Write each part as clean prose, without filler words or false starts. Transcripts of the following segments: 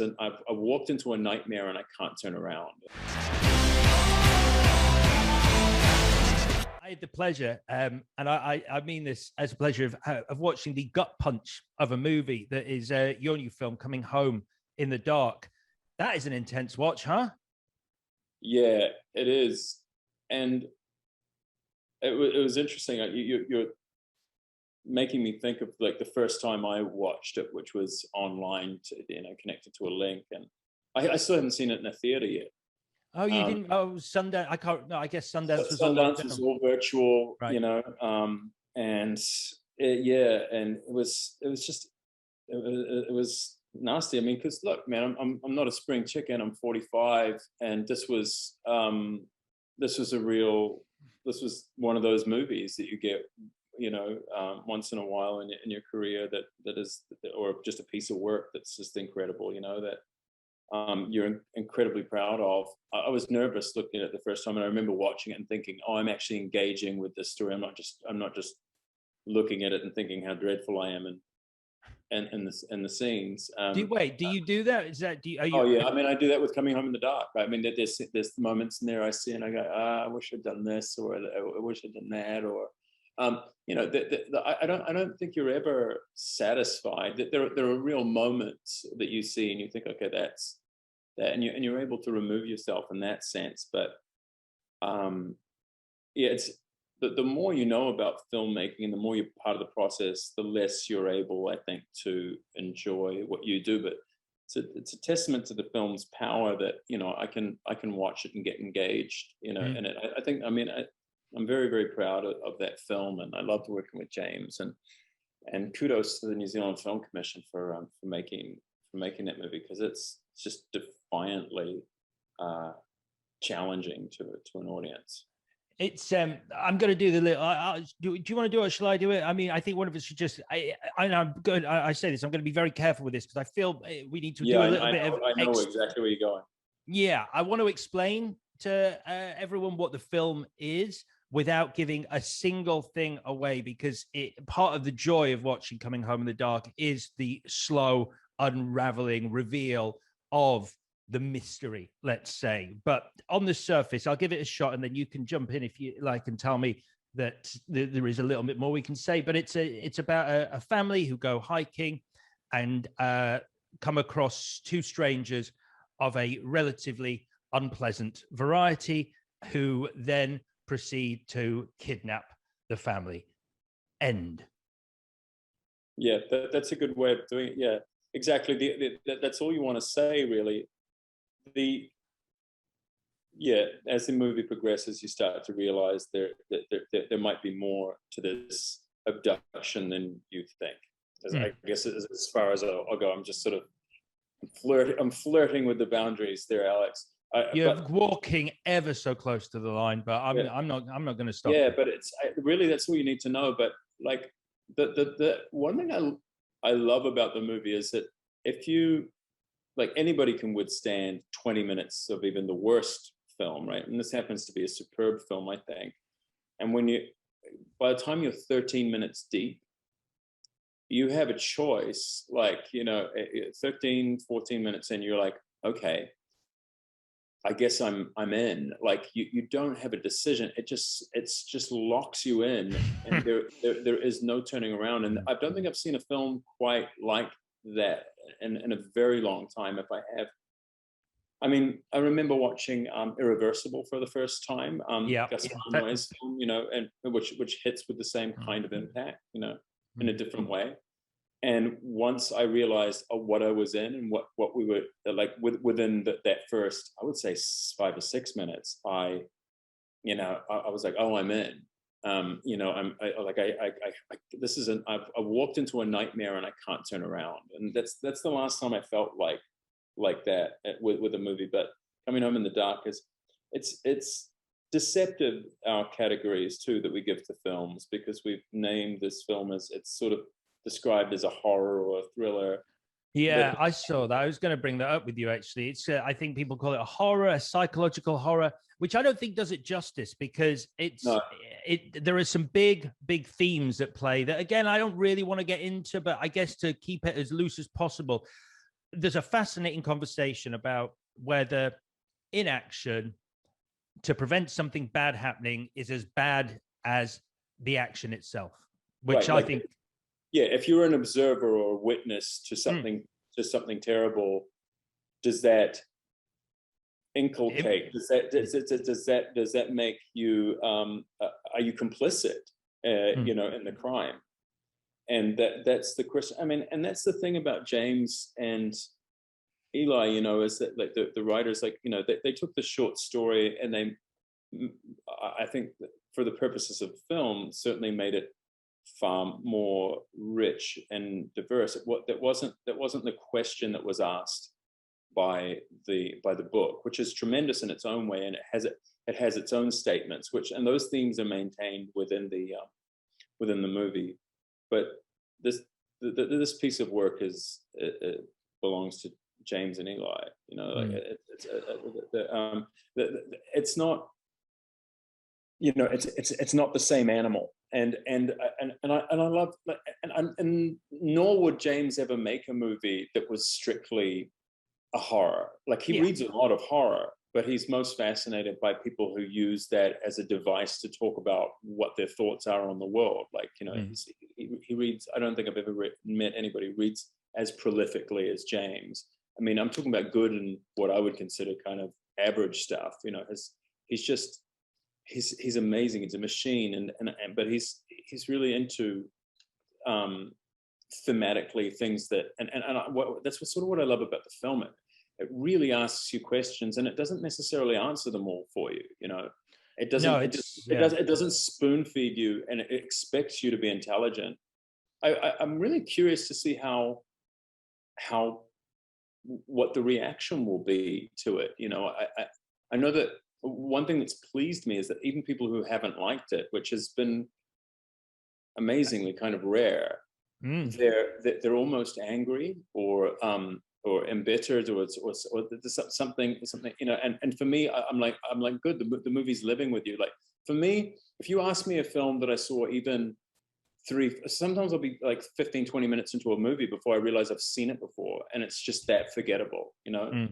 and I've walked into a nightmare and I can't turn around. I had the pleasure, and I mean this as a pleasure, of watching the gut punch of a movie that is your new film, Coming Home in the Dark. That is an intense watch, huh? Yeah, it is. And it was interesting. You're making me think of like the first time I watched it, which was online, connected to a link. And I still haven't seen it in a theater yet. Oh, you didn't? Oh, Sundance. I can't. No, I guess Sundance was Sundance was all virtual, right. And it was nasty. I mean, because look, man, I'm not a spring chicken. I'm 45, and this was one of those movies that you get, once in a while in your career that is, or just a piece of work that's just incredible. That you're incredibly proud of. I was nervous looking at it the first time, and I remember watching it and thinking, "Oh, I'm actually engaging with this story. I'm not just looking at it and thinking how dreadful I am and the scenes." Do you do that? Is that? Oh yeah, I mean, I do that with Coming Home in the Dark. Right? I mean, there's moments in there I see and I go, I wish I'd done this, or I wish I'd done that, or I don't think you're ever satisfied. That there are real moments that you see and you think, okay, that's that, and you're able to remove yourself in that sense. But it's the more you know about filmmaking and the more you're part of the process, the less you're able, I think, to enjoy what you do. But it's a testament to the film's power that I can watch it and get engaged. In it. I think, I mean, I'm very, very proud of that film, and I loved working with James, and kudos to the New Zealand Film Commission for making that movie, because it's just defiantly challenging to an audience. It's I'm going to do the little. Do you want to do it? Or shall I do it? I mean, I think one of us should just. I'm good. I say this. I'm going to be very careful with this because I feel we need to do a little bit of. I know exactly where you're going. Yeah, I want to explain to everyone what the film is without giving a single thing away, because part of the joy of watching Coming Home in the Dark is the slow unraveling reveal of the mystery, let's say. But on the surface, I'll give it a shot, and then you can jump in if you like and tell me that there is a little bit more we can say. But it's about a family who go hiking and come across two strangers of a relatively unpleasant variety who then proceed to kidnap the family. End. Yeah, that's a good way of doing it. Yeah, exactly. That's all you want to say, really. As the movie progresses, you start to realize there might be more to this abduction than you think. I guess as far as I'll go, I'm just sort of flirting with the boundaries there, Alex. You're walking ever so close to the line, but I'm not going to stop. Yeah, but it's really, that's all you need to know. But like the one thing I love about the movie is that if you, like, anybody can withstand 20 minutes of even the worst film, right? And this happens to be a superb film, I think. And by the time you're 13 minutes deep, you have a choice, 13, 14 minutes in, you're like, okay, I guess I'm in. Like, you don't have a decision. It's just locks you in, and there is no turning around. And I don't think I've seen a film quite like that in a very long time. If I have, I mean, I remember watching Irreversible for the first time. Gus Van Noy's film, and which hits with the same kind of impact, in a different way. And once I realized what I was in and what we were like within that first, I would say 5 or 6 minutes, I was like, oh, I'm in. I've walked into a nightmare and I can't turn around. And that's the last time I felt like that with a movie. But Coming Home in the Dark it's deceptive, our categories too that we give to films, because we've named this film as, it's sort of described as a horror or a thriller. Yeah, I saw that. I was going to bring that up with you, actually. It's I think people call it a horror, a psychological horror, which I don't think does it justice, because there are some big themes at play that, again, I don't really want to get into, but I guess to keep it as loose as possible, there's a fascinating conversation about whether inaction to prevent something bad happening is as bad as the action itself, which I think. Yeah, if you're an observer or a witness to something terrible, does that inculcate? Does that make you? Are you complicit? You know, in the crime? And that's the question. I mean, and that's the thing about James and Eli. You know, is that like the writers, like, you know, they took the short story and they, I think, for the purposes of film, certainly made it far more rich and diverse. That wasn't the question that was asked by the book, which is tremendous in its own way, and it has its own statements, and those themes are maintained within the movie. But this piece of work belongs to James and Eli. You know, like it's not. You know, it's not the same animal, and I love, and nor would James ever make a movie that was strictly a horror. Like, he reads a lot of horror, but he's most fascinated by people who use that as a device to talk about what their thoughts are on the world. Like, you know, he reads. I don't think I've ever met anybody who reads as prolifically as James. I mean, I'm talking about good and what I would consider kind of average stuff. You know, he's amazing. He's a machine, but he's really into thematically things that that's sort of what I love about the film. It really asks you questions, and it doesn't necessarily answer them all for you. You know, it doesn't. No, it doesn't spoon feed you, and it expects you to be intelligent. I'm really curious to see how what the reaction will be to it. You know, I know that one thing that's pleased me is that even people who haven't liked it, which has been amazingly kind of rare, they're almost angry or embittered or something, you know. And for me, I'm like good. The movie's living with you. Like, for me, if you ask me a film that I saw even sometimes I'll be like 15, 20 minutes into a movie before I realize I've seen it before, and it's just that forgettable, you know.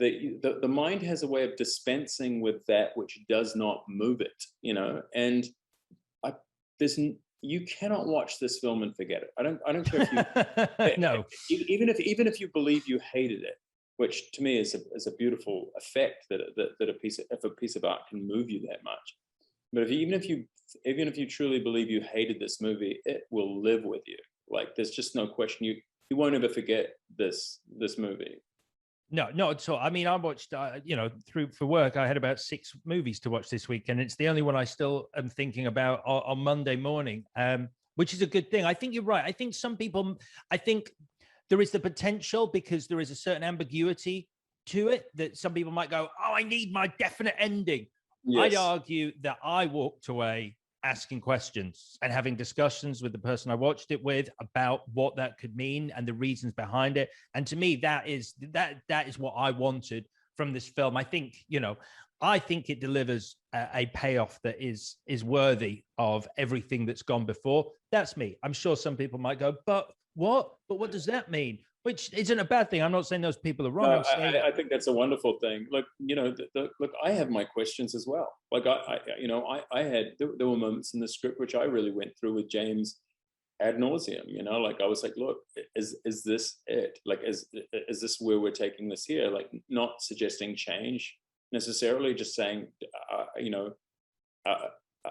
The mind has a way of dispensing with that which does not move it, you know. And you cannot watch this film and forget it. I don't care if you no. Even if you believe you hated it, which to me is a beautiful effect that a piece of art can move you that much. But even if you truly believe you hated this movie, it will live with you. Like, there's just no question. You won't ever forget this movie. No, not at all. I mean, I watched, you know, for work, I had about 6 movies to watch this week, and it's the only one I still am thinking about on Monday morning, which is a good thing. I think you're right. I think there is the potential, because there is a certain ambiguity to it, that some people might go, oh, I need my definite ending. Yes. I'd argue that I walked away asking questions and having discussions with the person I watched it with about what that could mean and the reasons behind it. And to me, that is what I wanted from this film. I think, you know, it delivers a payoff that is worthy of everything that's gone before. That's me. I'm sure some people might go, but what does that mean? Which isn't a bad thing. I'm not saying those people are wrong. I think that's a wonderful thing. Look, you know, look, I have my questions as well. Like, there were moments in the script which I really went through with James ad nauseum. You know, like, I was like, look, is this it? Like, is this where we're taking this here? Like, not suggesting change necessarily, just saying, you know,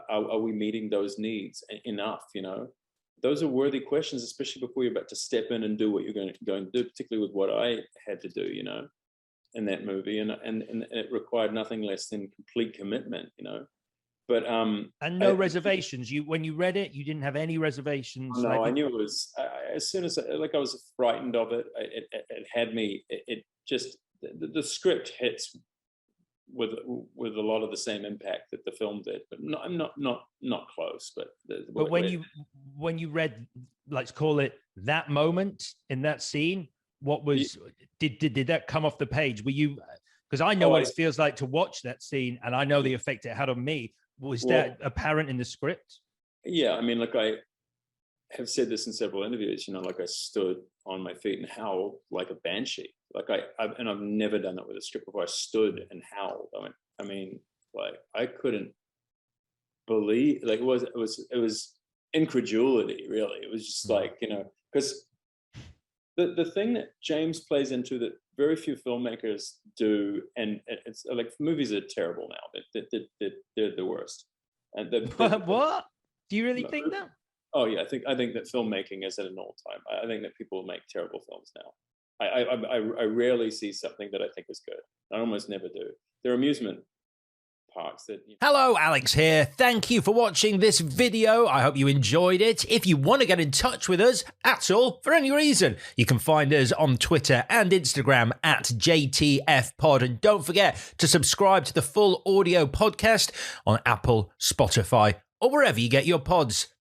are we meeting those needs enough? You know. Those are worthy questions, especially before you're about to step in and do what you're going to do, particularly with what I had to do, you know, in that movie. And it required nothing less than complete commitment, you know. But and no reservations. When you read it, you didn't have any reservations. No, I knew it was, as soon as I was frightened of it. It had me. It just, the script hits with a lot of the same impact that the film did, but I'm not close. But when you read, let's call it, that moment in that scene, what was did that come off the page? Were you, because I know what it feels like to watch that scene, and I know the effect it had on me. Was that apparent in the script? Yeah, I mean, like, I have said this in several interviews. You know, like, I stood on my feet and howl like a banshee. Like I've never done that with a script before. I stood and howled. I mean, like I couldn't believe, like it was incredulity, really. It was just like, because the thing that James plays into that very few filmmakers do, and it's like movies are terrible now. They're the worst. And what? Do you really think that? Oh yeah, I think that filmmaking is at an all-time. I think that people make terrible films now. I rarely see something that I think is good. I almost never do. There are amusement parks that. Hello, Alex here. Thank you for watching this video. I hope you enjoyed it. If you want to get in touch with us at all, for any reason, you can find us on Twitter and Instagram at JTFpod. And don't forget to subscribe to the full audio podcast on Apple, Spotify, or wherever you get your pods.